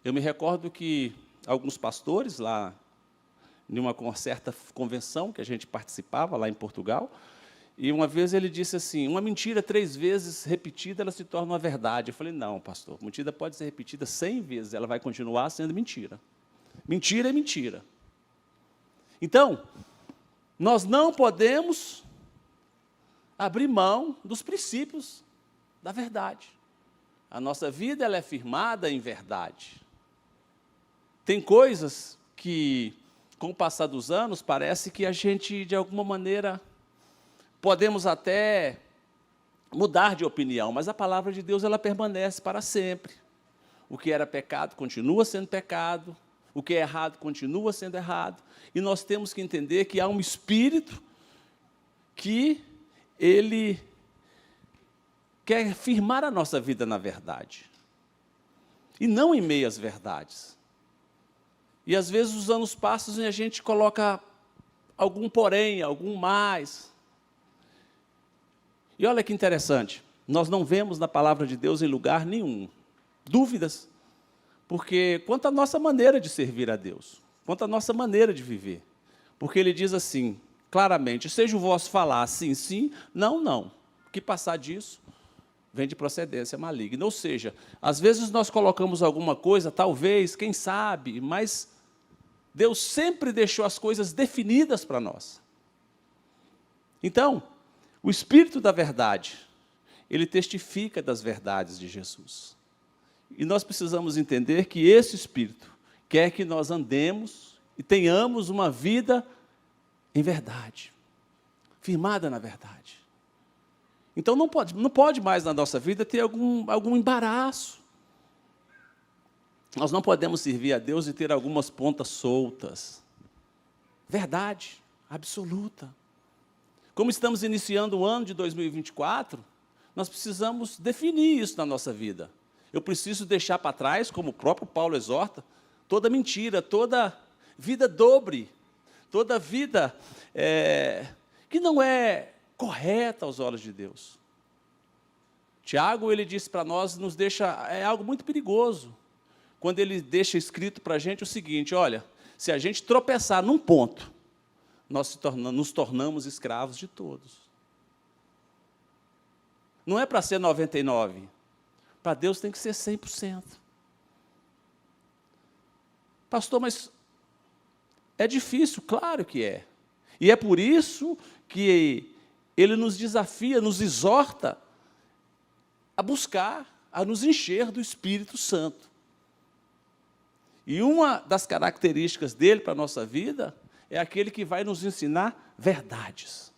Eu me recordo que alguns pastores, lá em uma certa convenção que a gente participava, lá em Portugal, e uma vez ele disse assim, uma mentira 3 vezes repetida, ela se torna uma verdade. Eu falei, não, pastor, mentira pode ser repetida 100 vezes, ela vai continuar sendo mentira. Mentira é mentira. Então, nós não podemos abrir mão dos princípios da verdade. A nossa vida ela é firmada em verdade. Tem coisas que, com o passar dos anos, parece que a gente, de alguma maneira, podemos até mudar de opinião, mas a palavra de Deus ela permanece para sempre. O que era pecado continua sendo pecado, o que é errado continua sendo errado, e nós temos que entender que há um Espírito que ele quer firmar a nossa vida na verdade, e não em meias verdades. E, às vezes, os anos passam e a gente coloca algum porém, algum mais. E olha que interessante, nós não vemos na palavra de Deus em lugar nenhum dúvidas, porque quanto à nossa maneira de servir a Deus, quanto à nossa maneira de viver, porque ele diz assim, claramente, seja o vosso falar sim, sim, não, não, o que passar disso vem de procedência maligna. Ou seja, às vezes nós colocamos alguma coisa, talvez, quem sabe, mas Deus sempre deixou as coisas definidas para nós. Então, o Espírito da verdade, ele testifica das verdades de Jesus. E nós precisamos entender que esse Espírito quer que nós andemos e tenhamos uma vida em verdade, firmada na verdade. Então, não pode mais na nossa vida ter algum embaraço. Nós não podemos servir a Deus e ter algumas pontas soltas. Verdade absoluta. Como estamos iniciando o ano de 2024, nós precisamos definir isso na nossa vida. Eu preciso deixar para trás, como o próprio Paulo exorta, toda mentira, toda vida dobre, toda vida que não é correta aos olhos de Deus. Tiago, ele disse para nós, é algo muito perigoso, quando ele deixa escrito para a gente o seguinte, olha, se a gente tropeçar num ponto, nós nos tornamos escravos de todos. Não é para ser 99%, para Deus tem que ser 100%. Pastor, mas é difícil, claro que é. E é por isso que ele nos desafia, nos exorta a buscar, a nos encher do Espírito Santo. E uma das características dele para a nossa vida é aquele que vai nos ensinar verdades,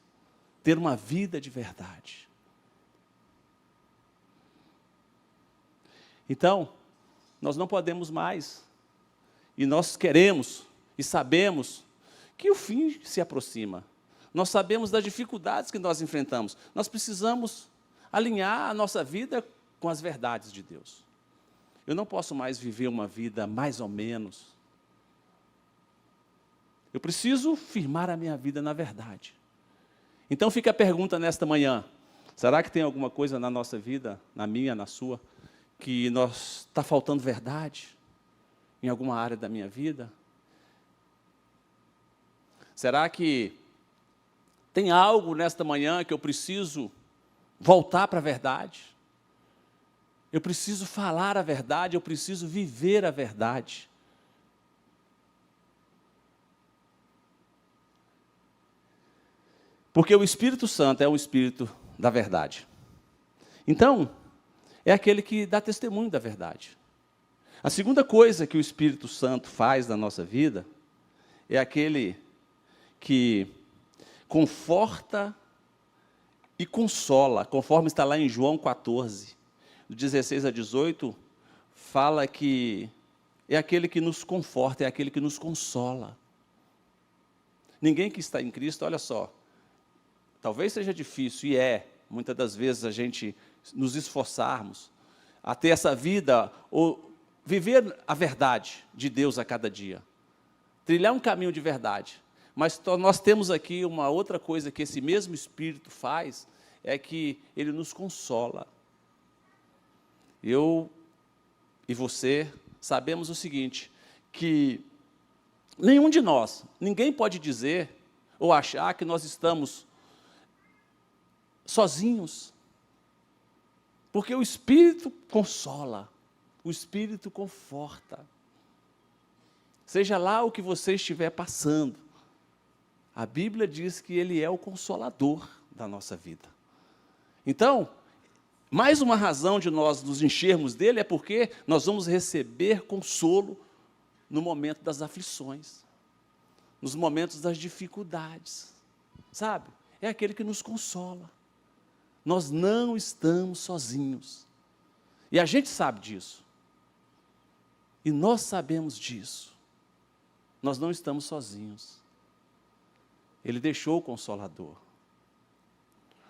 ter uma vida de verdade. Então, nós não podemos mais, e nós queremos e sabemos que o fim se aproxima. Nós sabemos das dificuldades que nós enfrentamos. Nós precisamos alinhar a nossa vida com as verdades de Deus. Eu não posso mais viver uma vida mais ou menos. Eu preciso firmar a minha vida na verdade. Então fica a pergunta nesta manhã, será que tem alguma coisa na nossa vida, na minha, na sua, que está faltando verdade em alguma área da minha vida? Será que tem algo nesta manhã que eu preciso voltar para a verdade? Eu preciso falar a verdade, eu preciso viver a verdade. Porque o Espírito Santo é o Espírito da verdade. Então, é aquele que dá testemunho da verdade. A segunda coisa que o Espírito Santo faz na nossa vida é aquele que conforta e consola, conforme está lá em João 14, do 16 a 18, fala que é aquele que nos conforta, é aquele que nos consola. Ninguém que está em Cristo, olha só, talvez seja difícil, e muitas das vezes a gente nos esforçarmos a ter essa vida, ou viver a verdade de Deus a cada dia, trilhar um caminho de verdade. Mas nós temos aqui uma outra coisa que esse mesmo Espírito faz, é que ele nos consola. Eu e você, sabemos o seguinte, que nenhum de nós, ninguém pode dizer ou achar que nós estamos sozinhos, porque o Espírito consola, o Espírito conforta. Seja lá o que você estiver passando, a Bíblia diz que Ele é o consolador da nossa vida. Então, mais uma razão de nós nos enchermos dele é porque nós vamos receber consolo no momento das aflições, nos momentos das dificuldades, sabe? É aquele que nos consola. Nós não estamos sozinhos. E a gente sabe disso. E nós sabemos disso. Nós não estamos sozinhos. Ele deixou o Consolador.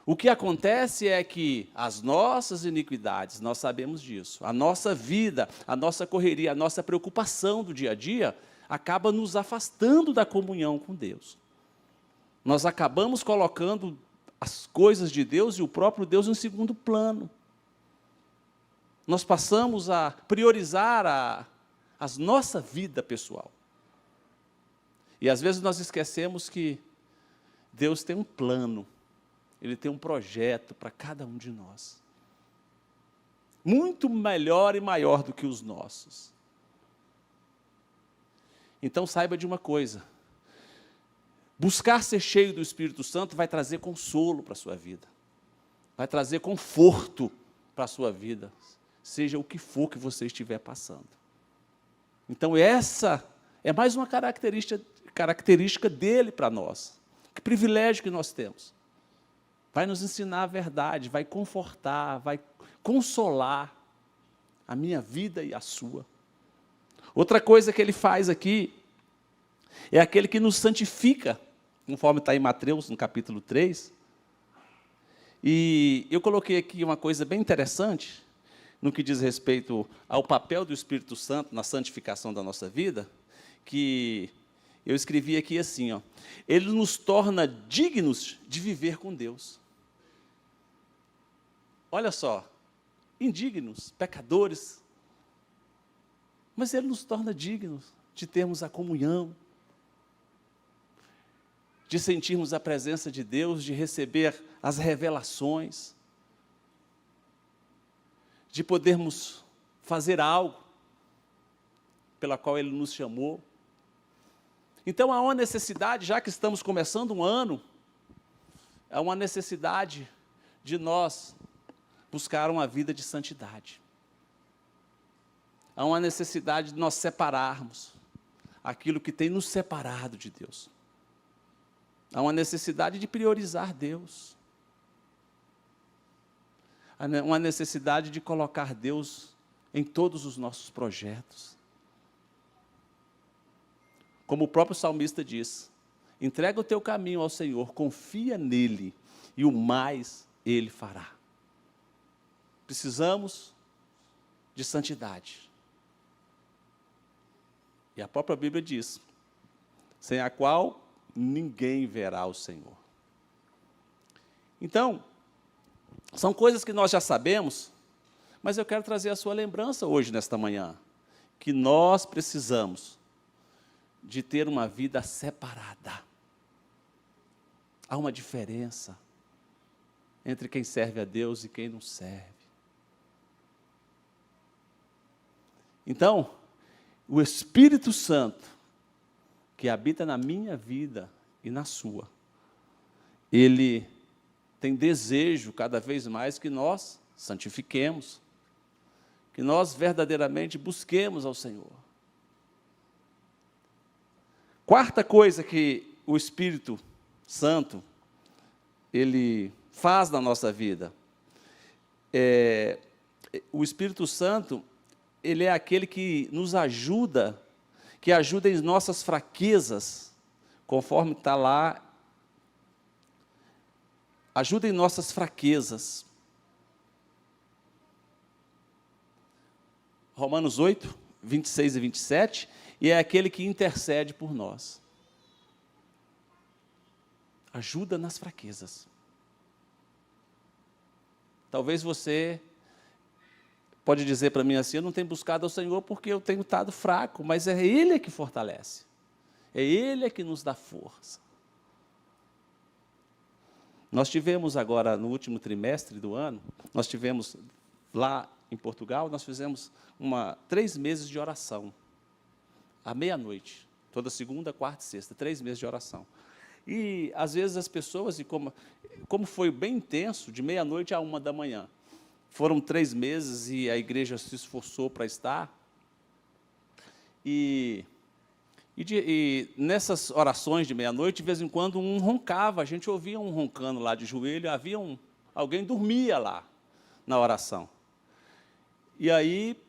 O que acontece é que as nossas iniquidades, nós sabemos disso, a nossa vida, a nossa correria, a nossa preocupação do dia a dia, acaba nos afastando da comunhão com Deus. Nós acabamos colocando as coisas de Deus e o próprio Deus em segundo plano. Nós passamos a priorizar a nossa vida pessoal. E às vezes nós esquecemos que Deus tem um plano, Ele tem um projeto para cada um de nós. Muito melhor e maior do que os nossos. Então saiba de uma coisa, buscar ser cheio do Espírito Santo vai trazer consolo para a sua vida, vai trazer conforto para a sua vida, seja o que for que você estiver passando. Então essa é mais uma característica dele para nós. Que privilégio que nós temos. Vai nos ensinar a verdade, vai confortar, vai consolar a minha vida e a sua. Outra coisa que ele faz aqui é aquele que nos santifica, conforme está em Mateus, no capítulo 3. E eu coloquei aqui uma coisa bem interessante, no que diz respeito ao papel do Espírito Santo na santificação da nossa vida, que eu escrevi aqui assim, ó, ele nos torna dignos de viver com Deus. Olha só, indignos, pecadores, mas ele nos torna dignos de termos a comunhão, de sentirmos a presença de Deus, de receber as revelações, de podermos fazer algo pela qual Ele nos chamou. Então, há uma necessidade, já que estamos começando um ano, há uma necessidade de nós buscar uma vida de santidade. Há uma necessidade de nós separarmos aquilo que tem nos separado de Deus. Há uma necessidade de priorizar Deus. Há uma necessidade de colocar Deus em todos os nossos projetos. Como o próprio salmista diz, entrega o teu caminho ao Senhor, confia nele, e o mais Ele fará. Precisamos de santidade. E a própria Bíblia diz, sem a qual ninguém verá o Senhor. Então, são coisas que nós já sabemos, mas eu quero trazer a sua lembrança hoje, nesta manhã, que nós precisamos de ter uma vida separada. Há uma diferença entre quem serve a Deus e quem não serve. Então, o Espírito Santo, que habita na minha vida e na sua, ele tem desejo cada vez mais que nós santifiquemos, que nós verdadeiramente busquemos ao Senhor. Quarta coisa que o Espírito Santo, ele faz na nossa vida, o Espírito Santo, ele é aquele que nos ajuda, que ajuda em nossas fraquezas, conforme está lá, ajuda em nossas fraquezas. Romanos 8, 26 e 27, e é aquele que intercede por nós. Ajuda nas fraquezas. Talvez você pode dizer para mim assim, eu não tenho buscado ao Senhor porque eu tenho estado fraco, mas é Ele que fortalece. É Ele que nos dá força. Nós tivemos agora, no último trimestre do ano, nós tivemos lá em Portugal, nós fizemos 3 meses de oração, à meia-noite, toda segunda, quarta e sexta, 3 meses de oração. E, às vezes, as pessoas, e como foi bem intenso, de meia-noite a 1h, foram 3 meses e a igreja se esforçou para estar, e nessas orações de meia-noite, de vez em quando, um roncava, a gente ouvia um roncando lá de joelho, alguém dormia lá, na oração. E aí,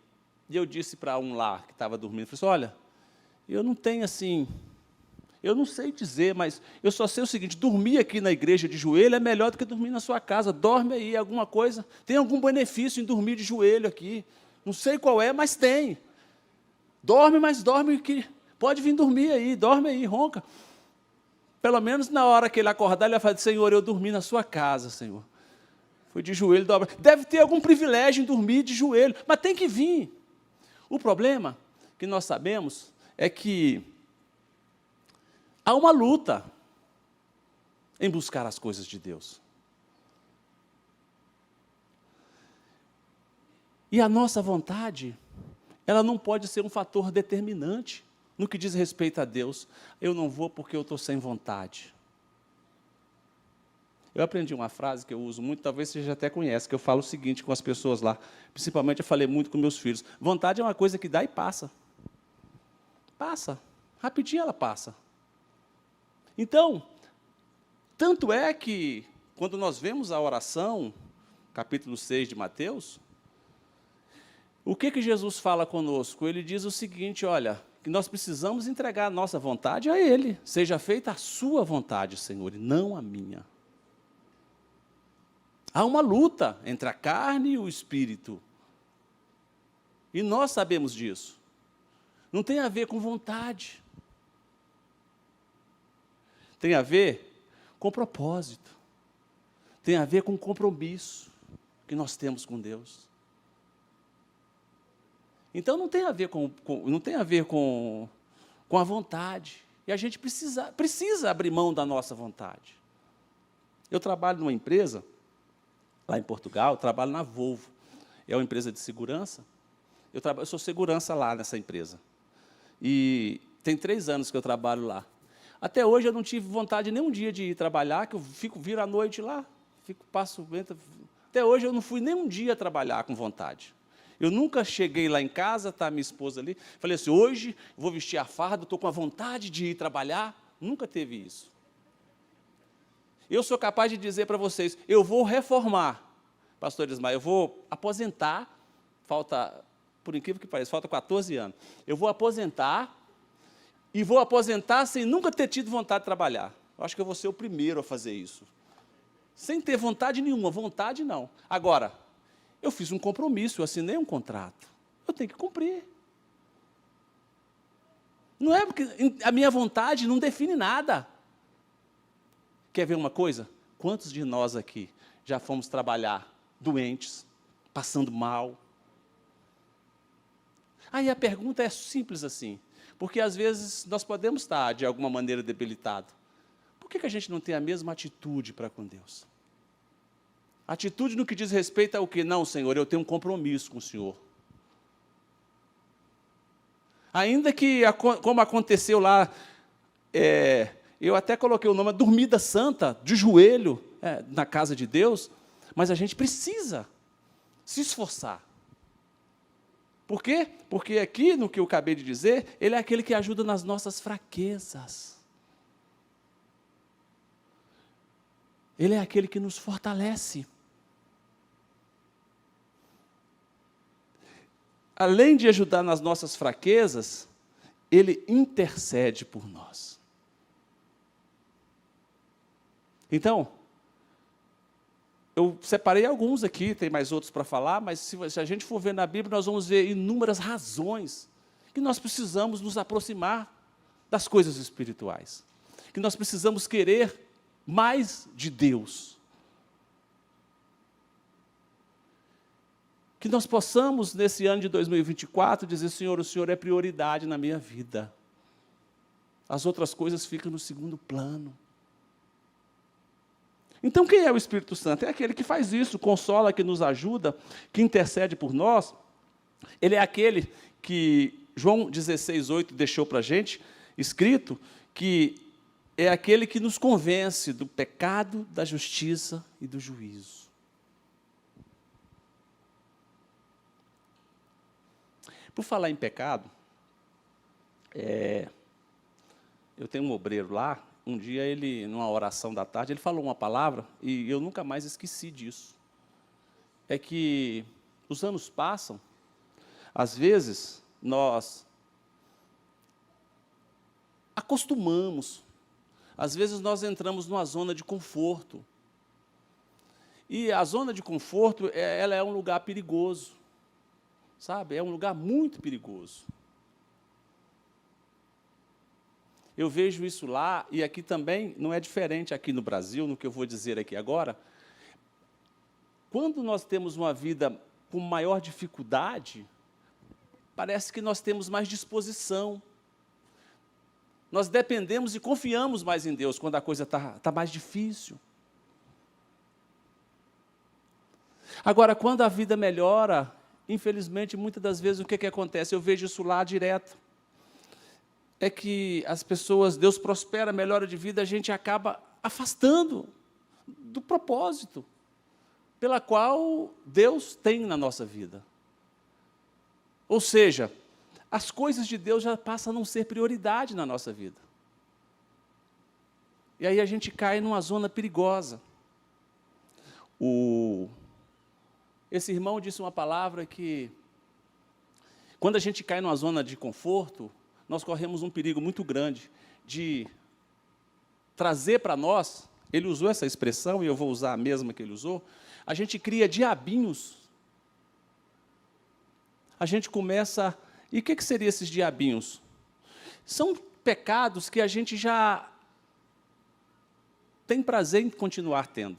eu disse para um lá, que estava dormindo, falei assim, olha, eu não tenho assim, eu não sei dizer, mas eu só sei o seguinte, dormir aqui na igreja de joelho é melhor do que dormir na sua casa, dorme aí, alguma coisa, tem algum benefício em dormir de joelho aqui, não sei qual é, mas tem. Dorme, mas dorme que... Pode vir dormir aí, dorme aí, ronca. Pelo menos na hora que ele acordar, ele vai falar, Senhor, eu dormi na sua casa, Senhor. Foi de joelho, dobra. Deve ter algum privilégio em dormir de joelho, mas tem que vir. O problema que nós sabemos é que há uma luta em buscar as coisas de Deus. E a nossa vontade, ela não pode ser um fator determinante. No que diz respeito a Deus, eu não vou porque eu estou sem vontade. Eu aprendi uma frase que eu uso muito, talvez você já até conhece, que eu falo o seguinte com as pessoas lá, principalmente eu falei muito com meus filhos, vontade é uma coisa que dá e passa. Passa, rapidinho ela passa. Então, tanto é que, quando nós vemos a oração, capítulo 6 de Mateus, o que Jesus fala conosco? Ele diz o seguinte, olha, que nós precisamos entregar a nossa vontade a Ele. Seja feita a sua vontade, Senhor, e não a minha. Há uma luta entre a carne e o espírito. E nós sabemos disso. Não tem a ver com vontade. Tem a ver com propósito. Tem a ver com compromisso que nós temos com Deus. Então, não tem a ver com a vontade. E a gente precisa abrir mão da nossa vontade. Eu trabalho numa empresa, lá em Portugal, eu trabalho na Volvo. É uma empresa de segurança. Eu sou segurança lá nessa empresa. E tem 3 anos que eu trabalho lá. Até hoje eu não tive vontade nem um dia de ir trabalhar, que eu viro à noite lá, até hoje eu não fui nem um dia trabalhar com vontade. Eu nunca cheguei lá em casa, está minha esposa ali, falei assim, hoje vou vestir a farda, estou com a vontade de ir trabalhar. Nunca teve isso. Eu sou capaz de dizer para vocês, eu vou reformar, pastor Ismael, eu vou aposentar, por incrível que pareça, falta 14 anos. Eu vou aposentar, e vou aposentar sem nunca ter tido vontade de trabalhar. Eu acho que eu vou ser o primeiro a fazer isso. Sem ter vontade nenhuma, vontade não. Agora, eu fiz um compromisso, eu assinei um contrato. Eu tenho que cumprir. Não é porque a minha vontade não define nada. Quer ver uma coisa? Quantos de nós aqui já fomos trabalhar doentes, passando mal? Aí a pergunta é simples assim, porque às vezes nós podemos estar de alguma maneira debilitados. Por que a gente não tem a mesma atitude para com Deus? Atitude no que diz respeito ao que? Não, Senhor, eu tenho um compromisso com o Senhor. Ainda que, como aconteceu lá, eu até coloquei o nome, dormida santa, de joelho, na casa de Deus, mas a gente precisa se esforçar. Por quê? Porque aqui, no que eu acabei de dizer, Ele é aquele que ajuda nas nossas fraquezas. Ele é aquele que nos fortalece. Além de ajudar nas nossas fraquezas, Ele intercede por nós. Então, eu separei alguns aqui, tem mais outros para falar, mas se a gente for ver na Bíblia, nós vamos ver inúmeras razões que nós precisamos nos aproximar das coisas espirituais, que nós precisamos querer mais de Deus. que nós possamos, nesse ano de 2024, dizer, Senhor, o Senhor é prioridade na minha vida. As outras coisas ficam no segundo plano. Então, quem é o Espírito Santo? É aquele que faz isso, consola, que nos ajuda, que intercede por nós. Ele é aquele que João 16:8 deixou para a gente, escrito, que é aquele que nos convence do pecado, da justiça e do juízo. Por falar em pecado, eu tenho um obreiro lá, um dia ele, numa oração da tarde, ele falou uma palavra, e eu nunca mais esqueci disso. É que os anos passam, às vezes nós acostumamos, às vezes nós entramos numa zona de conforto. E a zona de conforto, ela é um lugar perigoso, sabe? É um lugar muito perigoso. Eu vejo isso lá, e aqui também, não é diferente aqui no Brasil, no que eu vou dizer aqui agora. Quando nós temos uma vida com maior dificuldade, parece que nós temos mais disposição. Nós dependemos e confiamos mais em Deus quando a coisa está mais difícil. Agora, quando a vida melhora, infelizmente, muitas das vezes, o que acontece? Eu vejo isso lá direto. É que as pessoas, Deus prospera, melhora de vida, a gente acaba afastando do propósito pela qual Deus tem na nossa vida. Ou seja, as coisas de Deus já passam a não ser prioridade na nossa vida. E aí a gente cai numa zona perigosa. Esse irmão disse uma palavra que, quando a gente cai numa zona de conforto, nós corremos um perigo muito grande de trazer para nós, ele usou essa expressão, e eu vou usar a mesma que ele usou, a gente cria diabinhos. A gente começa... E o que seriam esses diabinhos? São pecados que a gente já tem prazer em continuar tendo.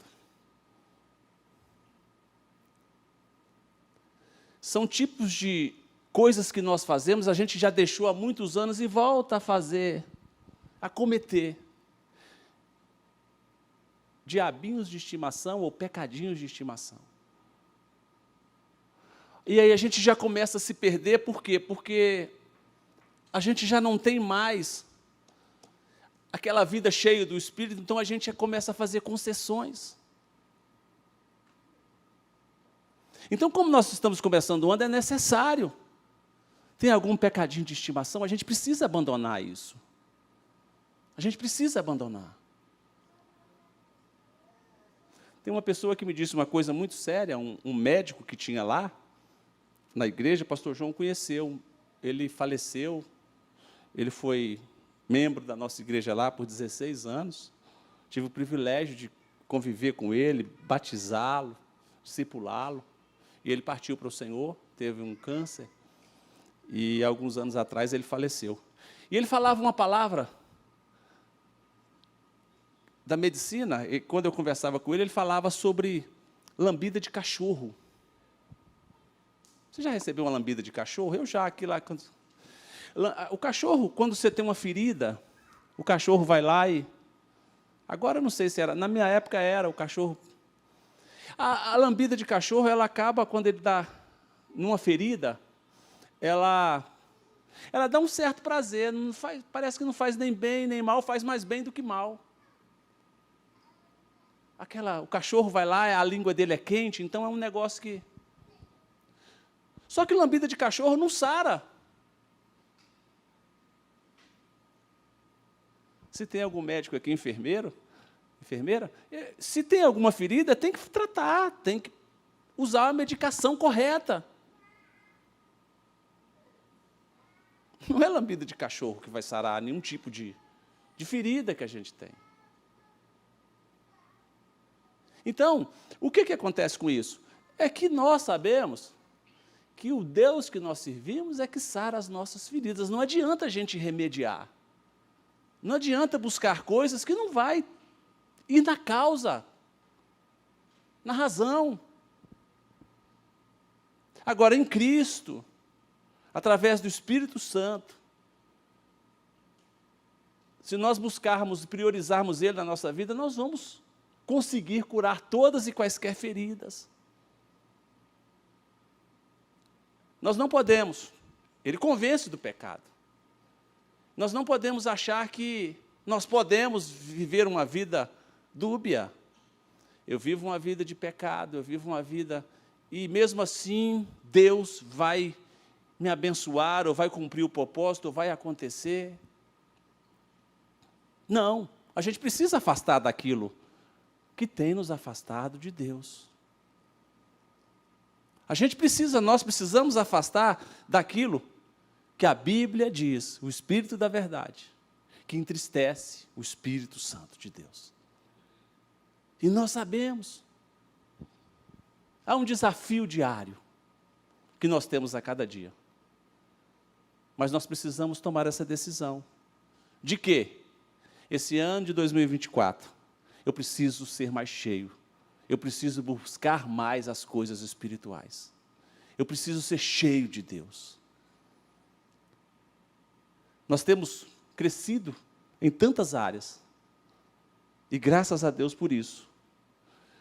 São tipos de coisas que nós fazemos, a gente já deixou há muitos anos e volta a fazer, a cometer. Diabinhos de estimação ou pecadinhos de estimação. E aí a gente já começa a se perder, por quê? Porque a gente já não tem mais aquela vida cheia do Espírito, então a gente já começa a fazer concessões. Então, como nós estamos começando o ano, é necessário. Tem algum pecadinho de estimação? A gente precisa abandonar isso. A gente precisa abandonar. Tem uma pessoa que me disse uma coisa muito séria, um médico que tinha lá, na igreja, o pastor João conheceu, ele faleceu, ele foi membro da nossa igreja lá por 16 anos, tive o privilégio de conviver com ele, batizá-lo, discipulá-lo, e ele partiu para o Senhor, teve um câncer, e alguns anos atrás ele faleceu. E ele falava uma palavra da medicina, e quando eu conversava com ele falava sobre lambida de cachorro. Você já recebeu uma lambida de cachorro? Eu já, aqui lá. O cachorro, quando você tem uma ferida, o cachorro vai lá e... Agora eu não sei se era, na minha época era, o cachorro... A lambida de cachorro, ela acaba quando ele dá numa ferida, ela dá um certo prazer, não faz, parece que não faz nem bem nem mal, faz mais bem do que mal. O cachorro vai lá, a língua dele é quente, então é um negócio que... Só que lambida de cachorro não sara. Se tem algum médico aqui, enfermeira, se tem alguma ferida, tem que tratar, tem que usar a medicação correta. Não é lambida de cachorro que vai sarar nenhum tipo de ferida que a gente tem. Então, o que acontece com isso? É que nós sabemos que o Deus que nós servimos é que sara as nossas feridas. Não adianta a gente remediar. Não adianta buscar coisas que não vai ir na causa, na razão. Agora, em Cristo, através do Espírito Santo, se nós buscarmos e priorizarmos Ele na nossa vida, nós vamos conseguir curar todas e quaisquer feridas. Nós não podemos, Ele convence do pecado. Nós não podemos achar que nós podemos viver uma vida dúbia. Eu vivo uma vida de pecado, eu vivo uma vida... E mesmo assim, Deus vai me abençoar, ou vai cumprir o propósito, ou vai acontecer. Não, a gente precisa afastar daquilo que tem nos afastado de Deus. Nós precisamos afastar daquilo que a Bíblia diz, o Espírito da verdade, que entristece o Espírito Santo de Deus. E nós sabemos, há um desafio diário que nós temos a cada dia. Mas nós precisamos tomar essa decisão. De quê? Esse ano de 2024, eu preciso ser mais cheio. Eu preciso buscar mais as coisas espirituais. Eu preciso ser cheio de Deus. Nós temos crescido em tantas áreas. E graças a Deus por isso.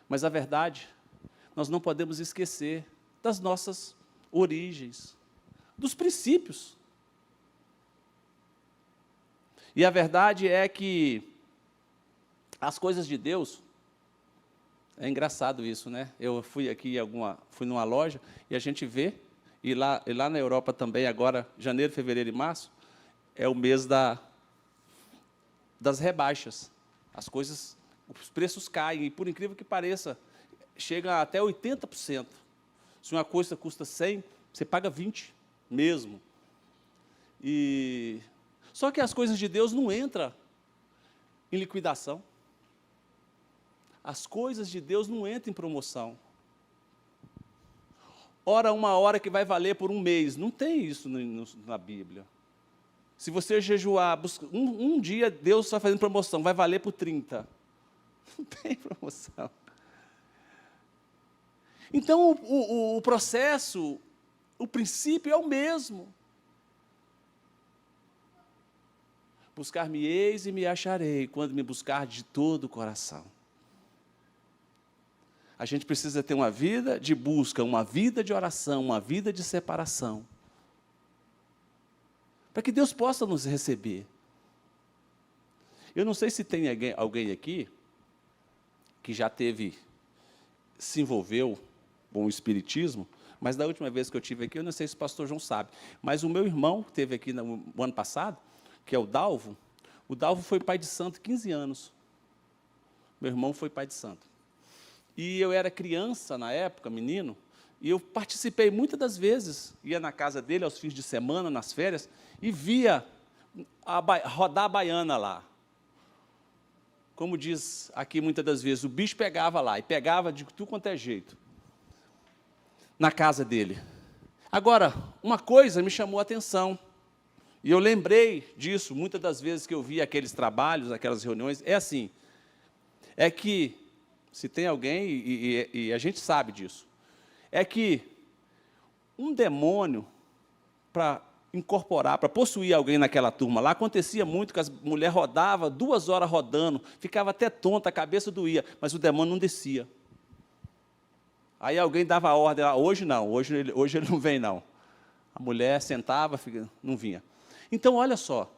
Mas a verdade, nós não podemos esquecer das nossas origens, dos princípios. E a verdade é que as coisas de Deus, é engraçado isso, né? Eu fui numa loja e a gente vê, e lá na Europa também, agora, janeiro, fevereiro e março, é o mês das rebaixas. As coisas, os preços caem, e por incrível que pareça, chega até 80%. Se uma coisa custa 100, você paga 20 mesmo. Só que as coisas de Deus não entram em liquidação. As coisas de Deus não entram em promoção. Ora, uma hora que vai valer por um mês. Não tem isso na Bíblia. Se você jejuar, um dia Deus está fazendo promoção, vai valer por 30. Não tem promoção. Então, o processo, o princípio é o mesmo. Buscar-me-eis e me acharei, quando me buscar de todo o coração. A gente precisa ter uma vida de busca, uma vida de oração, uma vida de separação. Para que Deus possa nos receber. Eu não sei se tem alguém aqui que já se envolveu com o Espiritismo, mas da última vez que eu estive aqui, eu não sei se o pastor João sabe, mas o meu irmão, que esteve aqui no ano passado, que é o Dalvo foi pai de santo 15 anos. Meu irmão foi pai de santo. E eu era criança na época, menino, e eu participei muitas das vezes, ia na casa dele aos fins de semana, nas férias, e via rodar a baiana lá. Como diz aqui muitas das vezes, o bicho pegava lá, e pegava de tudo quanto é jeito, na casa dele. Agora, uma coisa me chamou a atenção, e eu lembrei disso, muitas das vezes que eu via aqueles trabalhos, aquelas reuniões, é que, se tem alguém, e a gente sabe disso, é que um demônio, para incorporar, para possuir alguém naquela turma lá, acontecia muito que as mulheres rodavam, 2 horas rodando, ficava até tonta, a cabeça doía, mas o demônio não descia. Aí alguém dava a ordem, hoje não, hoje ele não vem não. A mulher sentava, não vinha. Então, olha só,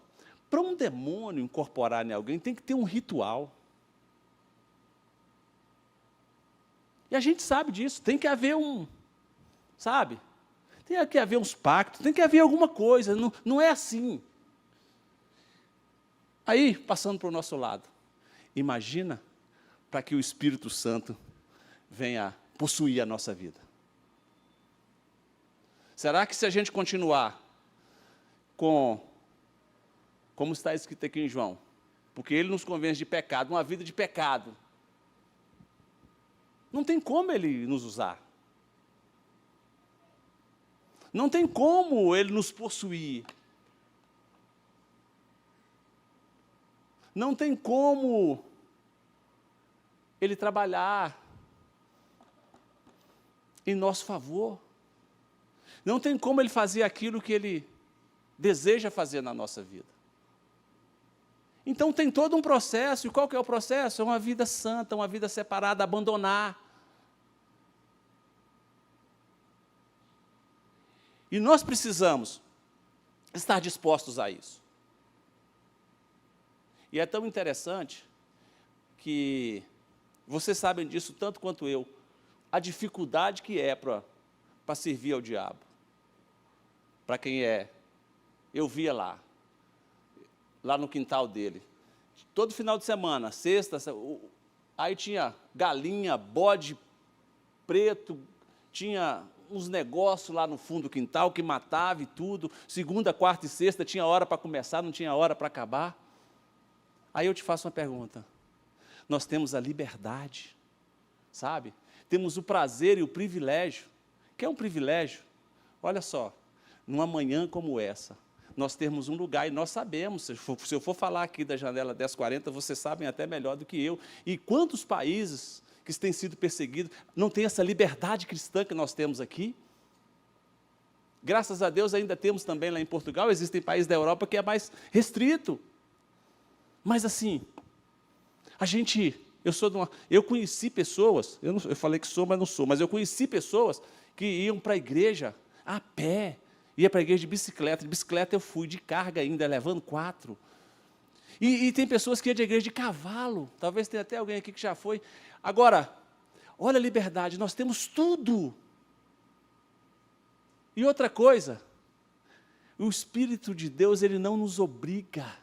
para um demônio incorporar em alguém, tem que ter um ritual. E a gente sabe disso, tem que haver sabe? Tem que haver uns pactos, tem que haver alguma coisa, não é assim. Aí, passando para o nosso lado, imagina para que o Espírito Santo venha possuir a nossa vida. Será que se a gente continuar como está escrito aqui em João, porque ele nos convence de pecado, uma vida de pecado, não tem como ele nos usar. Não tem como ele nos possuir. Não tem como ele trabalhar em nosso favor. Não tem como ele fazer aquilo que ele deseja fazer na nossa vida. Então tem todo um processo, e qual que é o processo? É uma vida santa, uma vida separada, abandonar. E nós precisamos estar dispostos a isso. E é tão interessante que vocês sabem disso tanto quanto eu, a dificuldade que é para servir ao diabo. Para quem eu via lá no quintal dele, todo final de semana, sexta, aí tinha galinha, bode preto, tinha uns negócios lá no fundo do quintal que matava e tudo, segunda, quarta e sexta tinha hora para começar, não tinha hora para acabar. Aí eu te faço uma pergunta, nós temos a liberdade, sabe? Temos o prazer e o privilégio, que é um privilégio, olha só, numa manhã como essa, nós temos um lugar, e nós sabemos, se eu for falar aqui da janela 1040, vocês sabem até melhor do que eu, e quantos países que têm sido perseguidos não têm essa liberdade cristã que nós temos aqui? Graças a Deus ainda temos também lá em Portugal, existem países da Europa que é mais restrito, mas assim, eu conheci pessoas, eu falei que sou, mas não sou, mas eu conheci pessoas que iam para a igreja a pé, ia para a igreja de bicicleta eu fui, de carga ainda, levando 4. E tem pessoas que iam de igreja de cavalo, talvez tenha até alguém aqui que já foi. Agora, olha a liberdade, nós temos tudo. E outra coisa, o Espírito de Deus, ele não nos obriga.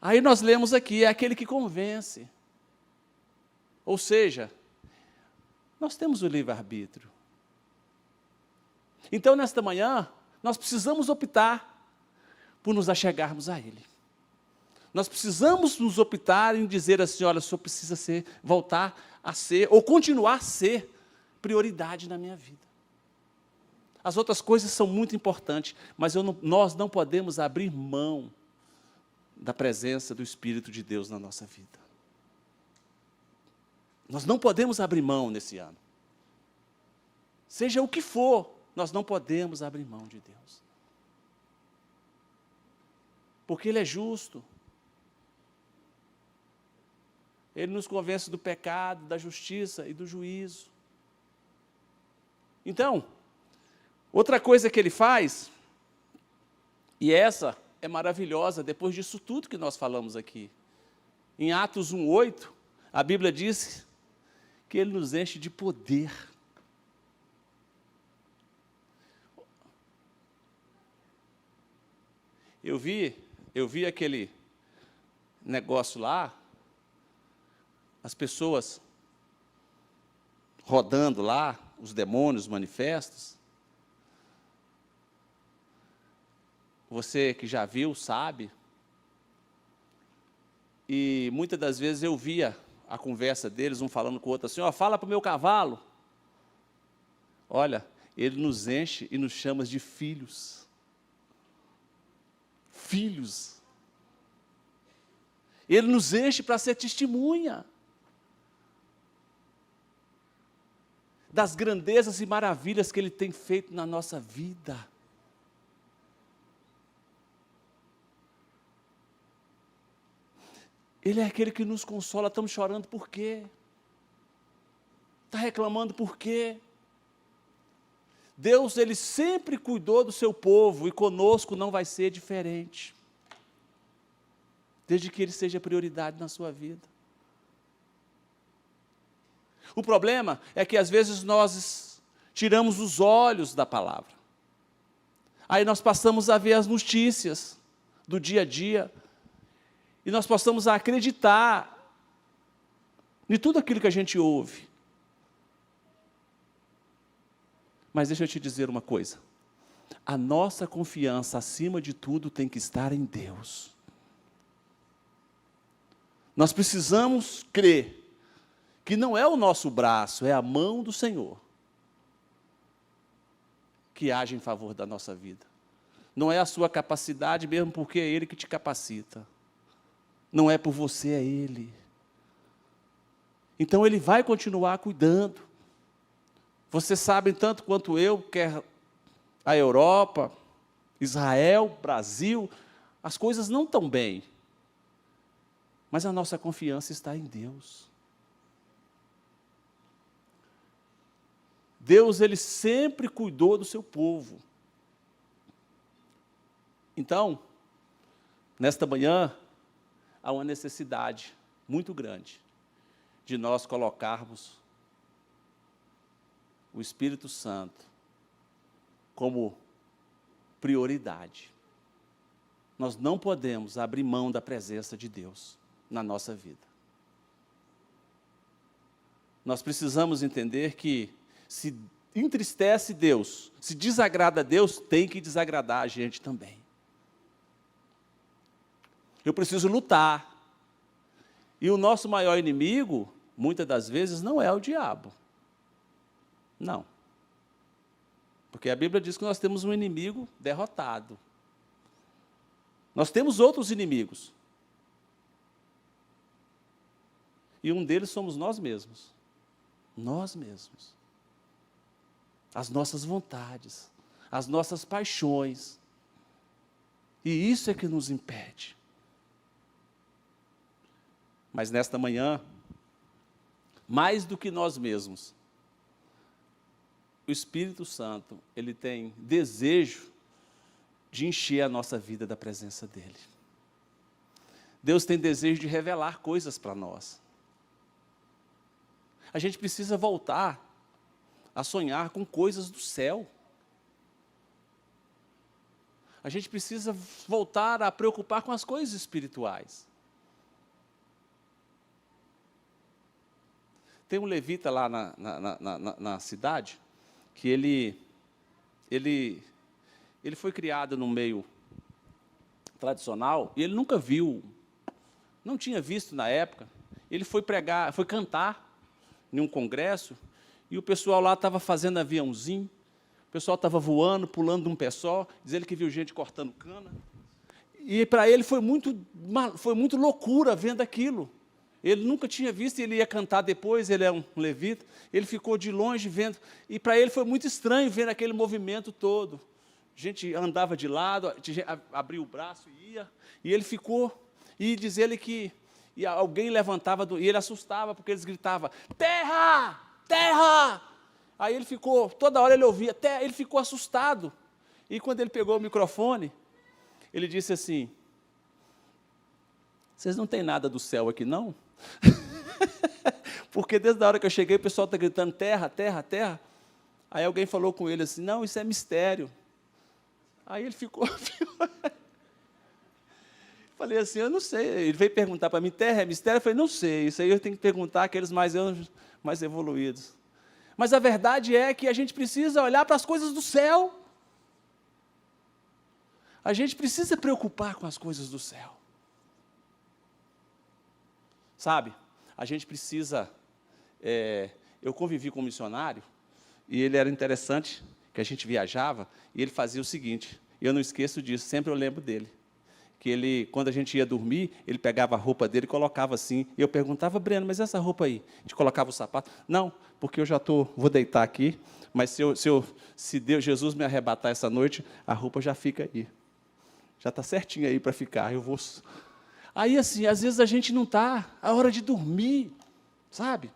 Aí nós lemos aqui, é aquele que convence. Ou seja, nós temos o livre-arbítrio. Então, nesta manhã, nós precisamos optar por nos achegarmos a Ele. Nós precisamos nos optar em dizer assim, olha, o Senhor precisa voltar a ser, ou continuar a ser, prioridade na minha vida. As outras coisas são muito importantes, mas nós não podemos abrir mão da presença do Espírito de Deus na nossa vida. Nós não podemos abrir mão nesse ano. Seja o que for, nós não podemos abrir mão de Deus. Porque Ele é justo. Ele nos convence do pecado, da justiça e do juízo. Então, outra coisa que Ele faz, e essa é maravilhosa, depois disso tudo que nós falamos aqui. Em Atos 1:8, a Bíblia diz que Ele nos enche de poder. Eu vi aquele negócio lá, as pessoas rodando lá, os demônios manifestos. Você que já viu, sabe. E muitas das vezes eu via a conversa deles, um falando com o outro assim, ó, fala para o meu cavalo. Olha, ele nos enche e nos chama de filhos. Filhos. Ele nos enche para ser testemunha das grandezas e maravilhas que Ele tem feito na nossa vida. Ele é aquele que nos consola. Estamos chorando por quê? Está reclamando por quê? Deus, Ele sempre cuidou do seu povo, e conosco não vai ser diferente. Desde que Ele seja prioridade na sua vida. O problema é que às vezes nós tiramos os olhos da palavra. Aí nós passamos a ver as notícias do dia a dia, e nós passamos a acreditar em tudo aquilo que a gente ouve. Mas deixa eu te dizer uma coisa, a nossa confiança, acima de tudo, tem que estar em Deus. Nós precisamos crer que não é o nosso braço, é a mão do Senhor que age em favor da nossa vida. Não é a sua capacidade, mesmo porque é Ele que te capacita. Não é por você, é Ele. Então Ele vai continuar cuidando. Vocês sabem tanto quanto eu, quer a Europa, Israel, Brasil, as coisas não estão bem. Mas a nossa confiança está em Deus. Deus, Ele sempre cuidou do seu povo. Então, nesta manhã, há uma necessidade muito grande de nós colocarmos o Espírito Santo como prioridade. Nós não podemos abrir mão da presença de Deus na nossa vida. Nós precisamos entender que se entristece Deus, se desagrada a Deus, tem que desagradar a gente também. Eu preciso lutar. E o nosso maior inimigo, muitas das vezes, não é o diabo. Não. Porque a Bíblia diz que nós temos um inimigo derrotado. Nós temos outros inimigos. E um deles somos nós mesmos. Nós mesmos. As nossas vontades, as nossas paixões. E isso é que nos impede. Mas nesta manhã, mais do que nós mesmos, o Espírito Santo, ele tem desejo de encher a nossa vida da presença dele. Deus tem desejo de revelar coisas para nós. A gente precisa voltar a sonhar com coisas do céu. A gente precisa voltar a preocupar com as coisas espirituais. Tem um levita lá na cidade, que ele foi criado no meio tradicional, e ele nunca viu, não tinha visto na época. Ele foi pregar, foi cantar em um congresso, e o pessoal lá estava fazendo aviãozinho, o pessoal estava voando, pulando de um pé só, dizendo que viu gente cortando cana. E para ele foi muito loucura vendo aquilo. Ele nunca tinha visto, ele ia cantar depois, ele é um levita, ele ficou de longe vendo, e para ele foi muito estranho ver aquele movimento todo. A gente andava de lado, abria o braço e ia, e ele ficou, e diz ele que alguém levantava, e ele assustava, porque eles gritavam, terra, terra! Aí ele ficou, toda hora ele ouvia, terra, ele ficou assustado. E quando ele pegou o microfone, ele disse assim, vocês não têm nada do céu aqui, não? Porque desde a hora que eu cheguei, o pessoal está gritando, terra, terra, terra. Aí alguém falou com ele assim, não, isso é mistério. Aí ele ficou... Falei assim, eu não sei. Ele veio perguntar para mim, terra é mistério? Eu falei, não sei, isso aí eu tenho que perguntar àqueles mais evoluídos. Mas a verdade é que a gente precisa olhar para as coisas do céu. A gente precisa preocupar com as coisas do céu. Sabe, a gente precisa... eu convivi com um missionário, e ele era interessante, que a gente viajava, e ele fazia o seguinte, eu não esqueço disso, sempre eu lembro dele, que ele, quando a gente ia dormir, ele pegava a roupa dele e colocava assim, e eu perguntava, Breno, mas essa roupa aí? A gente colocava o sapato? Não, porque eu já vou deitar aqui, mas se Deus, Jesus me arrebatar essa noite, a roupa já fica aí, já está certinho aí para ficar, eu vou... Aí, assim, às vezes a gente não está, a hora de dormir, sabe?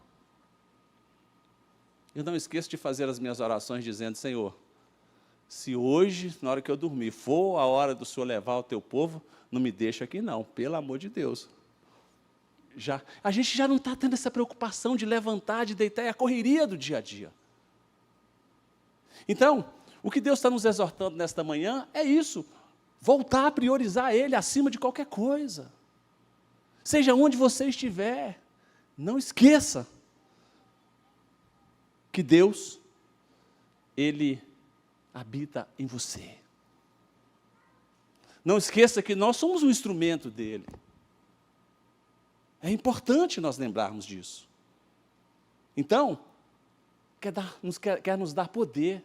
Eu não esqueço de fazer as minhas orações dizendo, Senhor, se hoje, na hora que eu dormir, for a hora do Senhor levar o teu povo, não me deixa aqui não, pelo amor de Deus. A gente já não está tendo essa preocupação de levantar, de deitar, é a correria do dia a dia. Então, o que Deus está nos exortando nesta manhã é isso, voltar a priorizar Ele acima de qualquer coisa. Seja onde você estiver, não esqueça que Deus, Ele habita em você. Não esqueça que nós somos um instrumento dEle. É importante nós lembrarmos disso. Então, quer nos dar poder,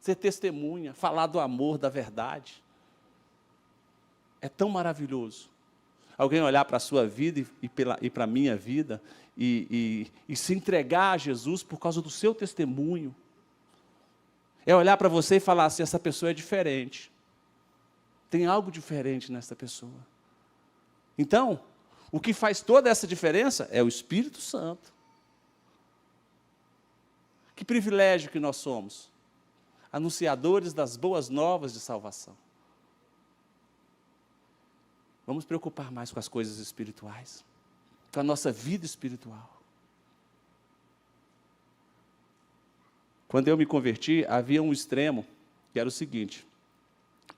ser testemunha, falar do amor, da verdade. É tão maravilhoso. Alguém olhar para a sua vida e para a minha vida e se entregar a Jesus por causa do seu testemunho. É olhar para você e falar assim, essa pessoa é diferente. Tem algo diferente nessa pessoa. Então, o que faz toda essa diferença é o Espírito Santo. Que privilégio que nós somos, anunciadores das boas novas de salvação. Vamos preocupar mais com as coisas espirituais, com a nossa vida espiritual. Quando eu me converti, havia um extremo, que era o seguinte,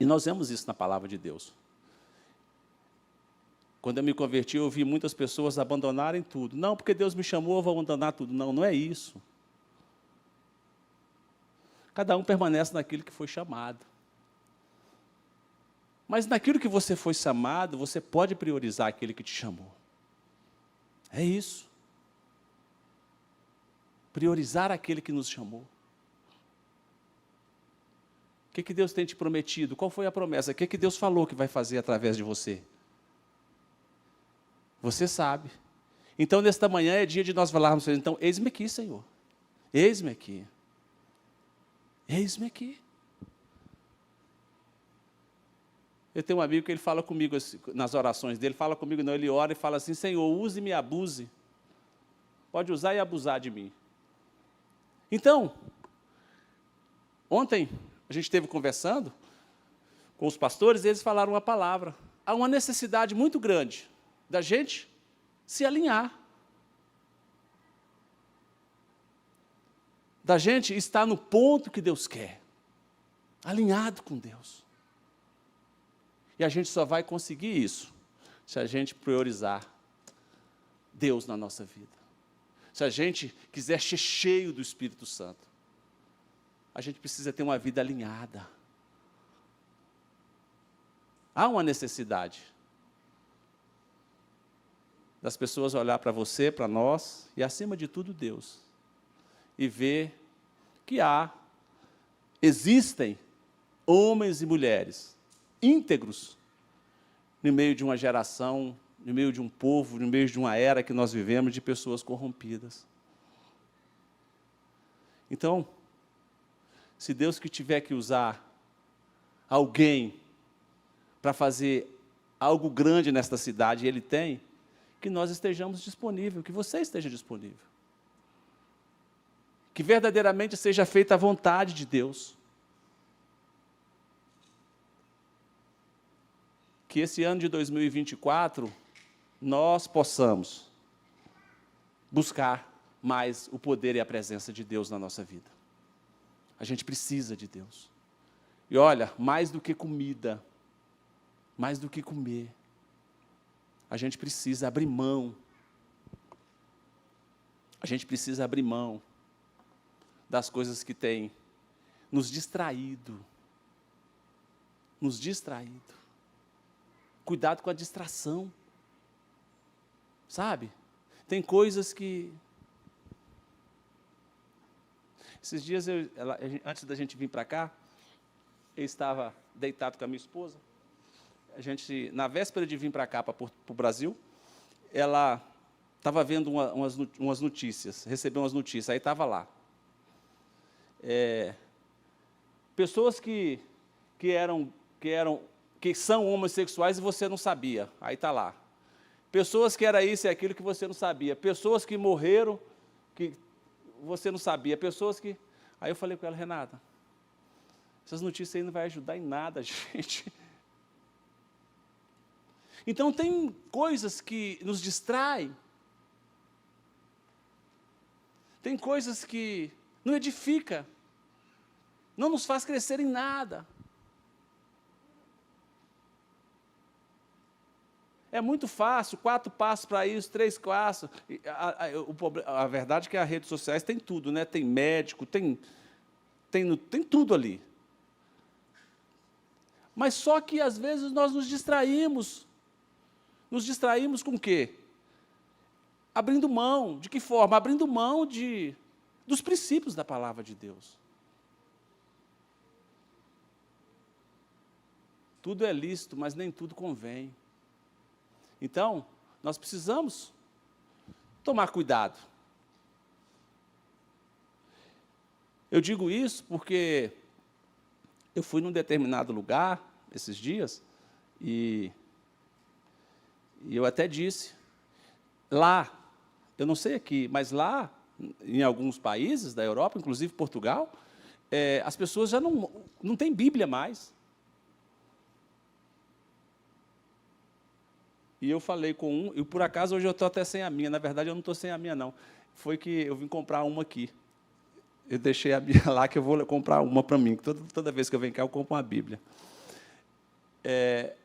e nós vemos isso na palavra de Deus. Quando eu me converti, eu vi muitas pessoas abandonarem tudo. Não, porque Deus me chamou, eu vou abandonar tudo. Não, não é isso. Cada um permanece naquilo que foi chamado. Mas naquilo que você foi chamado, você pode priorizar aquele que te chamou. É isso. Priorizar aquele que nos chamou. O que Deus tem te prometido? Qual foi a promessa? O que Deus falou que vai fazer através de você? Você sabe. Então, nesta manhã é dia de nós falarmos, então, eis-me aqui, Senhor. Eis-me aqui. Eis-me aqui. Eu tenho um amigo que ele fala comigo, nas orações dele, fala comigo, não, ele ora e fala assim, Senhor, use-me e abuse. Pode usar e abusar de mim. Então, ontem, a gente esteve conversando com os pastores, e eles falaram uma palavra. Há uma necessidade muito grande da gente se alinhar. Da gente estar no ponto que Deus quer. Alinhado com Deus. E a gente só vai conseguir isso se a gente priorizar Deus na nossa vida. Se a gente quiser ser cheio do Espírito Santo. A gente precisa ter uma vida alinhada. Há uma necessidade das pessoas olhar para você, para nós, e acima de tudo Deus, e ver que existem homens e mulheres íntegros no meio de uma geração, no meio de um povo, no meio de uma era que nós vivemos de pessoas corrompidas. Então, se Deus que tiver que usar alguém para fazer algo grande nesta cidade, Ele tem, que nós estejamos disponíveis, que você esteja disponível. Que verdadeiramente seja feita a vontade de Deus. Que esse ano de 2024, nós possamos buscar mais o poder e a presença de Deus na nossa vida. A gente precisa de Deus. E olha, mais do que comida, mais do que comer, a gente precisa abrir mão. A gente precisa abrir mão das coisas que têm nos distraído. Nos distraído. Cuidado com a distração. Sabe? Tem coisas que... Esses dias, antes da gente vir para cá, eu estava deitado com a minha esposa. A gente, na véspera de vir para cá, para o Brasil, ela estava vendo umas notícias, recebeu umas notícias, aí estava lá. Pessoas que são homossexuais e você não sabia, aí está lá. Pessoas que era isso e aquilo que você não sabia. Pessoas que morreram, que você não sabia. Pessoas que... Aí eu falei com ela, Renata, essas notícias aí não vai ajudar em nada, gente. Então, tem coisas que nos distraem. Tem coisas que não edificam. Não nos faz crescer em nada. É muito fácil, 4 passos para isso, 3 passos. A verdade é que as redes sociais tem tudo, né? Tem médico, tem tudo ali. Mas só que, às vezes, nós nos distraímos. Nos distraímos com o quê? Abrindo mão. De que forma? Abrindo mão dos princípios da palavra de Deus. Tudo é lícito, mas nem tudo convém. Então, nós precisamos tomar cuidado. Eu digo isso porque eu fui num determinado lugar esses dias e eu até disse, lá, eu não sei aqui, mas lá, em alguns países da Europa, inclusive Portugal, as pessoas já não têm Bíblia mais. E eu falei com um, e por acaso hoje eu estou até sem a minha, na verdade eu não estou sem a minha não, foi que eu vim comprar uma aqui. Eu deixei a Bíblia lá, que eu vou comprar uma para mim, toda vez que eu venho cá eu compro uma Bíblia.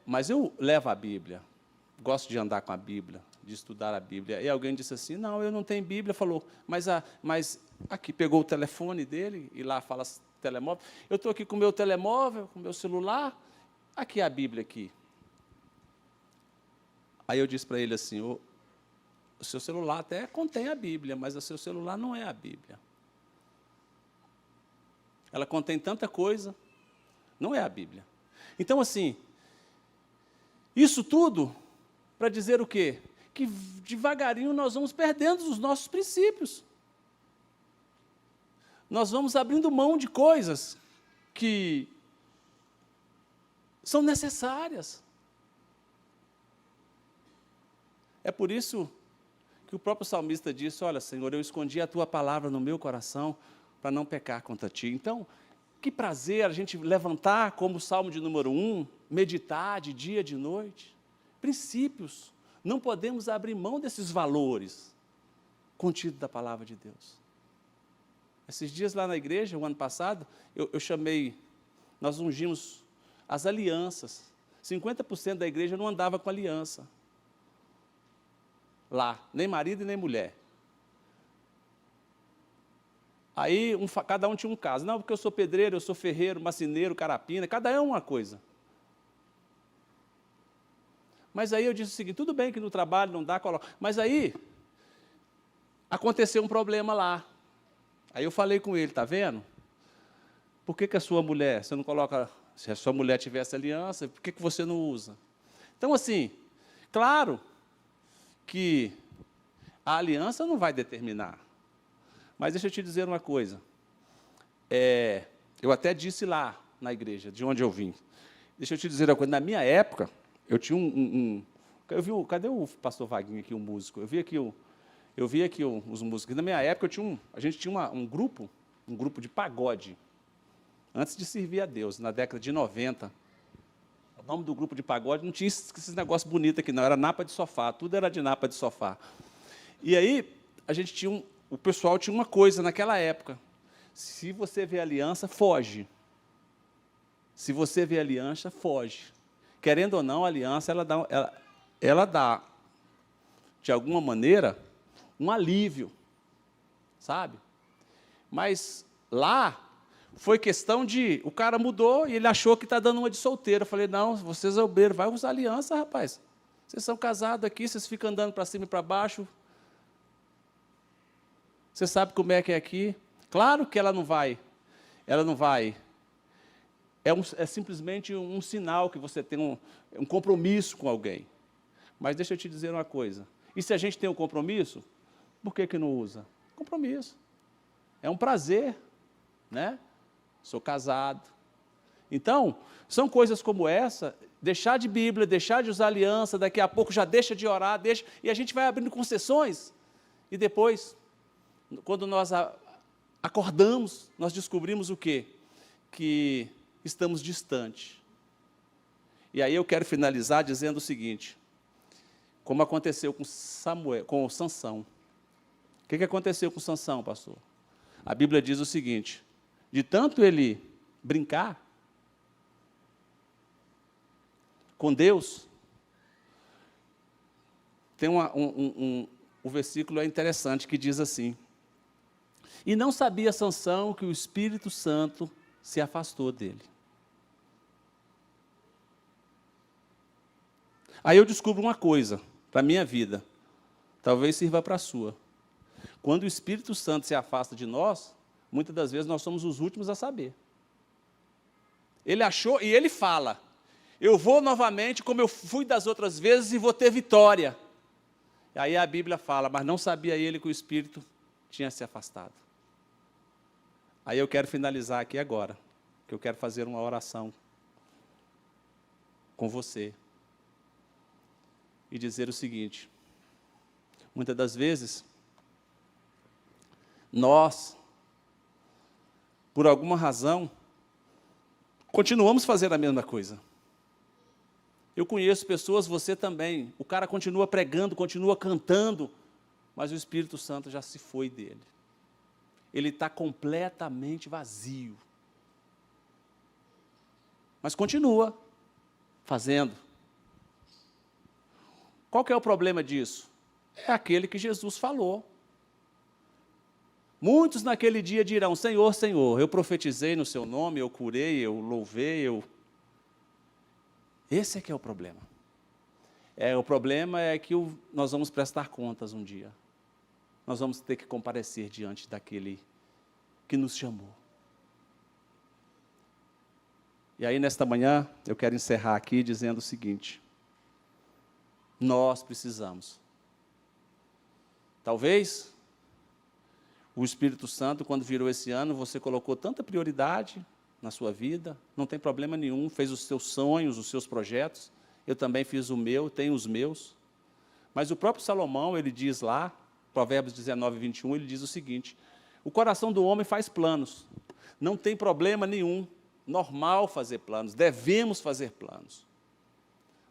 Mas eu levo a Bíblia, gosto de andar com a Bíblia, de estudar a Bíblia. E alguém disse assim, não, eu não tenho Bíblia, falou, mas aqui, pegou o telefone dele, e lá fala telemóvel, eu estou aqui com o meu telemóvel, com o meu celular, aqui é a Bíblia aqui. Aí eu disse para ele assim, o seu celular até contém a Bíblia, mas o seu celular não é a Bíblia. Ela contém tanta coisa, não é a Bíblia. Então, assim, isso tudo para dizer o quê? Que devagarinho nós vamos perdendo os nossos princípios. Nós vamos abrindo mão de coisas que são necessárias. É por isso que o próprio salmista disse, olha, Senhor, eu escondi a Tua palavra no meu coração para não pecar contra Ti. Então, que prazer a gente levantar, como o Salmo de número 1, meditar de dia, de noite. Princípios. Não podemos abrir mão desses valores contidos da palavra de Deus. Esses dias lá na igreja, o ano passado, eu chamei, nós ungimos as alianças. 50% da igreja não andava com aliança. Lá, nem marido e nem mulher. Aí, cada um tinha um caso. Não, porque eu sou pedreiro, eu sou ferreiro, marceneiro, carapina, cada um é uma coisa. Mas aí eu disse o seguinte, tudo bem que no trabalho não dá, coloca. Mas aí, aconteceu um problema lá. Aí eu falei com ele, está vendo? Por que a sua mulher, você não coloca, se a sua mulher tivesse aliança, por que você não usa? Então, assim, claro que a aliança não vai determinar. Mas deixa eu te dizer uma coisa. Eu até disse lá na igreja, de onde eu vim. Deixa eu te dizer uma coisa. Na minha época, eu tinha cadê o pastor Vaguinho aqui, o músico? Eu vi aqui os músicos. Na minha época, a gente tinha um grupo de pagode, antes de servir a Deus, na década de 90. O nome do grupo de pagode não tinha esses negócios bonitos aqui, não. Era napa de sofá, tudo era de napa de sofá. E aí, a gente tinha o pessoal tinha uma coisa naquela época. Se você vê aliança, foge. Se você vê aliança, foge. Querendo ou não, a aliança, ela dá, de alguma maneira, um alívio, sabe? Mas lá, foi questão de, o cara mudou e ele achou que está dando uma de solteiro. Eu falei, não, vocês é obreiro, vai usar aliança, rapaz. Vocês são casados aqui, vocês ficam andando para cima e para baixo. Você sabe como é que é aqui? Claro que ela não vai. É simplesmente um sinal que você tem um compromisso com alguém. Mas deixa eu te dizer uma coisa. E se a gente tem um compromisso, por que não usa? Compromisso. É um prazer, né? Sou casado. Então, são coisas como essa, deixar de Bíblia, deixar de usar aliança, daqui a pouco já deixa de orar, e a gente vai abrindo concessões, e depois, quando nós acordamos, nós descobrimos o quê? Que estamos distantes. E aí eu quero finalizar dizendo o seguinte, como aconteceu com Sansão. O que aconteceu com Sansão, pastor? A Bíblia diz o seguinte, de tanto ele brincar com Deus, tem o versículo é interessante, que diz assim, e não sabia Sansão que o Espírito Santo se afastou dele. Aí eu descubro uma coisa para a minha vida, talvez sirva para a sua. Quando o Espírito Santo se afasta de nós, muitas das vezes nós somos os últimos a saber. Ele achou, e ele fala, Eu vou novamente como eu fui das outras vezes e vou ter vitória. E aí a Bíblia fala, mas não sabia ele que o Espírito tinha se afastado. Aí eu quero finalizar aqui agora, que eu quero fazer uma oração com você. E dizer o seguinte, muitas das vezes, nós, por alguma razão, continuamos fazendo a mesma coisa. Eu conheço pessoas, você também, o cara continua pregando, continua cantando, mas o Espírito Santo já se foi dele. Ele está completamente vazio. Mas continua fazendo. Qual que é o problema disso? É aquele que Jesus falou. Muitos naquele dia dirão, Senhor, Senhor, eu profetizei no seu nome, eu curei, eu louvei, Esse é que é o problema. O problema é que nós vamos prestar contas um dia. Nós vamos ter que comparecer diante daquele que nos chamou. E aí, nesta manhã, eu quero encerrar aqui dizendo o seguinte, nós precisamos. Talvez o Espírito Santo, quando virou esse ano, você colocou tanta prioridade na sua vida, não tem problema nenhum, fez os seus sonhos, os seus projetos, eu também fiz o meu, tenho os meus. Mas o próprio Salomão, ele diz lá, Provérbios 19, 21, ele diz o seguinte, o coração do homem faz planos, não tem problema nenhum, normal fazer planos, devemos fazer planos.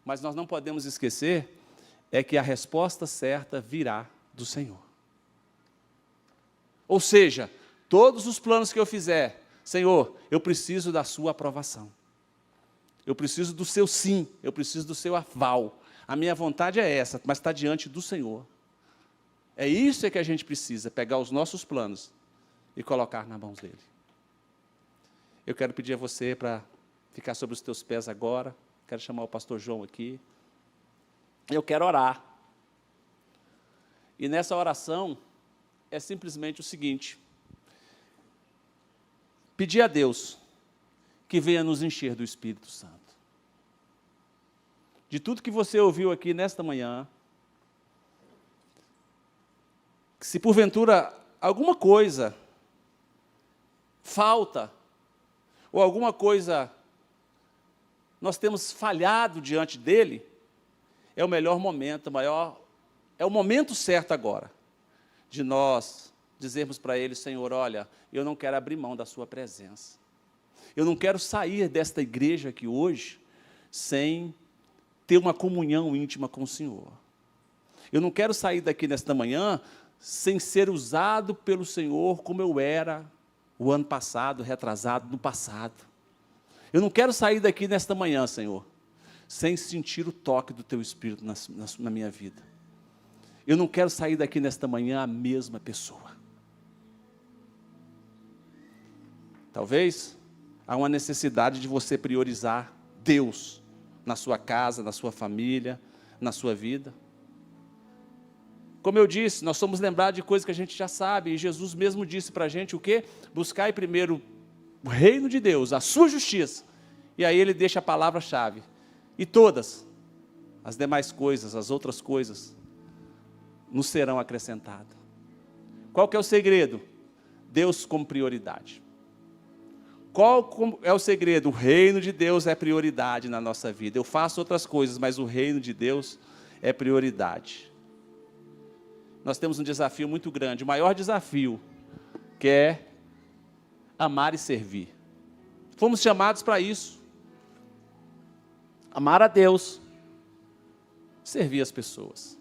Mas nós não podemos esquecer é que a resposta certa virá do Senhor. Ou seja, todos os planos que eu fizer, Senhor, eu preciso da sua aprovação. Eu preciso do seu sim, eu preciso do seu aval. A minha vontade é essa, mas está diante do Senhor. É isso que a gente precisa, pegar os nossos planos e colocar nas mãos dele. Eu quero pedir a você para ficar sobre os teus pés agora. Quero chamar o pastor João aqui. Eu quero orar. E nessa oração é simplesmente o seguinte, pedir a Deus que venha nos encher do Espírito Santo. De tudo que você ouviu aqui nesta manhã, que se porventura alguma coisa falta, ou alguma coisa nós temos falhado diante dele, é o melhor momento, é o momento certo agora, de nós dizermos para ele, Senhor, olha, eu não quero abrir mão da sua presença. Eu não quero sair desta igreja aqui hoje sem ter uma comunhão íntima com o Senhor. Eu não quero sair daqui nesta manhã sem ser usado pelo Senhor como eu era o ano passado, retrasado no passado. Eu não quero sair daqui nesta manhã, Senhor, sem sentir o toque do Teu Espírito na minha vida. Eu não quero sair daqui nesta manhã a mesma pessoa. Talvez há uma necessidade de você priorizar Deus na sua casa, na sua família, na sua vida. Como eu disse, nós somos lembrados de coisas que a gente já sabe, e Jesus mesmo disse para a gente o quê? Buscai primeiro o reino de Deus, a sua justiça, e aí ele deixa a palavra-chave, e todas as demais coisas, as outras coisas, nos serão acrescentadas. Qual que é o segredo? Deus como prioridade. Qual é o segredo? O reino de Deus é prioridade na nossa vida. Eu faço outras coisas, mas o reino de Deus é prioridade. Nós temos um desafio muito grande, o maior desafio, que é amar e servir. Fomos chamados para isso. Amar a Deus, servir as pessoas.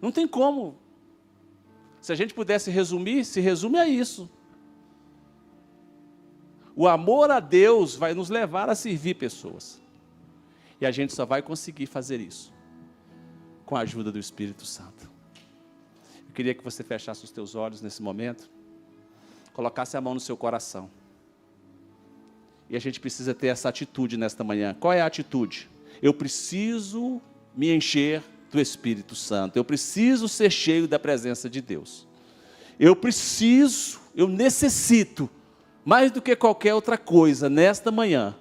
Não tem como. Se a gente pudesse resumir, se resume a isso. O amor a Deus vai nos levar a servir pessoas. E a gente só vai conseguir fazer isso com a ajuda do Espírito Santo. Eu queria que você fechasse os teus olhos nesse momento, colocasse a mão no seu coração. E a gente precisa ter essa atitude nesta manhã. Qual é a atitude? Eu preciso me encher do Espírito Santo. Eu preciso ser cheio da presença de Deus. Eu necessito, mais do que qualquer outra coisa, nesta manhã,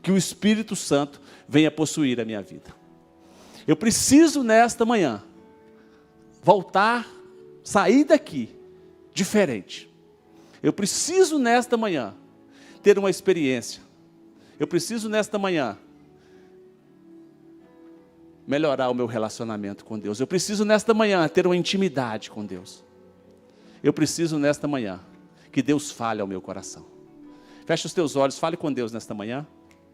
que o Espírito Santo venha possuir a minha vida. Eu preciso nesta manhã voltar, sair daqui diferente. Eu preciso nesta manhã ter uma experiência. Eu preciso nesta manhã melhorar o meu relacionamento com Deus. Eu preciso nesta manhã ter uma intimidade com Deus. Eu preciso nesta manhã que Deus fale ao meu coração. Feche os teus olhos, fale com Deus nesta manhã.